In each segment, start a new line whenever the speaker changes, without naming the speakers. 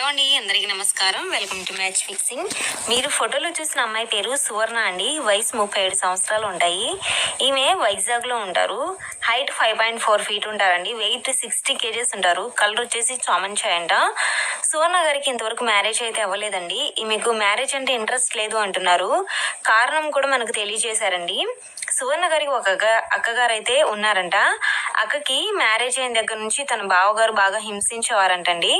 అండి, అందరికీ నమస్కారం. Welcome to match fixing. మీరు ఫోటోలో చూసిన అమ్మాయి పేరు సువర్ణ అండి. వయసు 37 సంవత్సరాలు ఉంటాయి. ఈమె వైజాగ్లో ఉంటారు. హైట్ 5.4 feet ఉంటారండి. వెయిట్ 60 kgs ఉంటారు. కలర్ వచ్చేసి చామన్ చాయ్ అంట. సువర్ణ గారికి ఇంతవరకు మ్యారేజ్ అయితే అవ్వలేదండి. ఈమెకు మ్యారేజ్ అంటే ఇంట్రెస్ట్ లేదు అంటున్నారు. కారణం కూడా మనకు తెలియజేశారండి. సువర్ణ గారికి ఒక అక్కగారు అయితే ఉన్నారంట. అక్కకి మ్యారేజ్ అయిన దగ్గర నుంచి తన బావగారు బాగా హింసించేవారంటండి.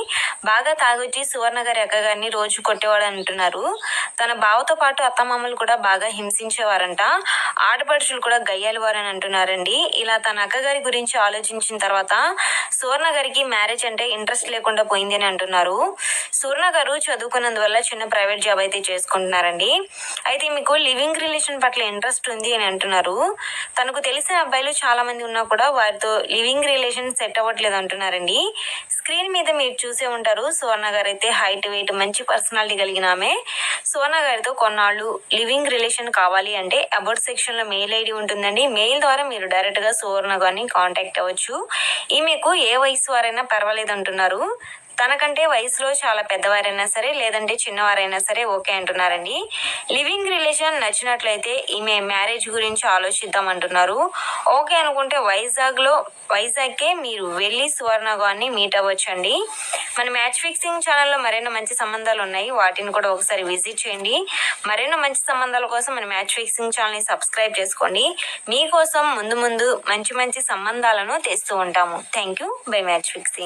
బాగా తాగొచ్చి సువర్ణ గారి అక్కగారిని రోజు కొట్టేవాడు అంటున్నారు. తన బావతో పాటు అత్తమామలు కూడా బాగా హింసించేవారంట. ఆడపడుచులు కూడా గయ్యాలివారని అంటున్నారండి. ఇలా తన అక్కగారి గురించి ఆలోచించిన తర్వాత సువర్ణ గారికి మ్యారేజ్ అంటే ఇంట్రెస్ట్ లేకుండా పోయింది అని అంటున్నారు. సువర్ణ గారు చదువుకున్నందువల్ల చిన్న ప్రైవేట్ జాబ్ అయితే చేసుకుంటున్నారండి. అయితే మీకు లివింగ్ రిలేషన్ పట్ల ఇంట్రెస్ట్ ఉంది అని అంటున్నారు. తనకు తెలిసిన అబ్బాయిలు చాలా మంది ఉన్నా కూడా వారితో లివింగ్ రిలేషన్ సెట్ అవ్వట్లేదు అంటున్నారండి. స్క్రీన్ మీద మీరు చూసే ఉంటారు. సువర్ణ గారు అయితే హైట్, వెయిట్, మంచి పర్సనాలిటీ కలిగిన ఆమె. సువర్ణ గారితో కొన్నాళ్ళు లివింగ్ రిలేషన్ కావాలి అంటే అబౌట్ సెక్షన్ లో మెయిల్ ఐడి ఉంటుందండి. మెయిల్ ద్వారా మీరు డైరెక్ట్ గా సువర్ణ గారిని కాంటాక్ట్ అవ్వచ్చు. ఈమెకు ఏ వయసు వారైనా పర్వాలేదు అంటున్నారు. తనకంటే వయసులో చాలా పెద్దవారైనా సరే, లేదంటే చిన్నవారైనా సరే ఓకే అంటున్నారండి. లివింగ్ రిలేషన్ నచ్చినట్లయితే ఈమె మ్యారేజ్ గురించి ఆలోచిద్దాం అంటున్నారు. ఓకే అనుకుంటే వైజాగ్కే మీరు వెళ్ళి సువర్ణ గారిని మీట్ అవ్వచ్చండి. మన మ్యాచ్ ఫిక్సింగ్ ఛానల్లో మరెన్నో మంచి సంబంధాలు ఉన్నాయి. వాటిని కూడా ఒకసారి విజిట్ చేయండి. మరెన్నో మంచి సంబంధాల కోసం మన మ్యాచ్ ఫిక్సింగ్ ఛానల్ని సబ్స్క్రైబ్ చేసుకోండి. మీకోసం ముందు మంచి సంబంధాలను తెస్తూ ఉంటాము. Thank you. By match fixing.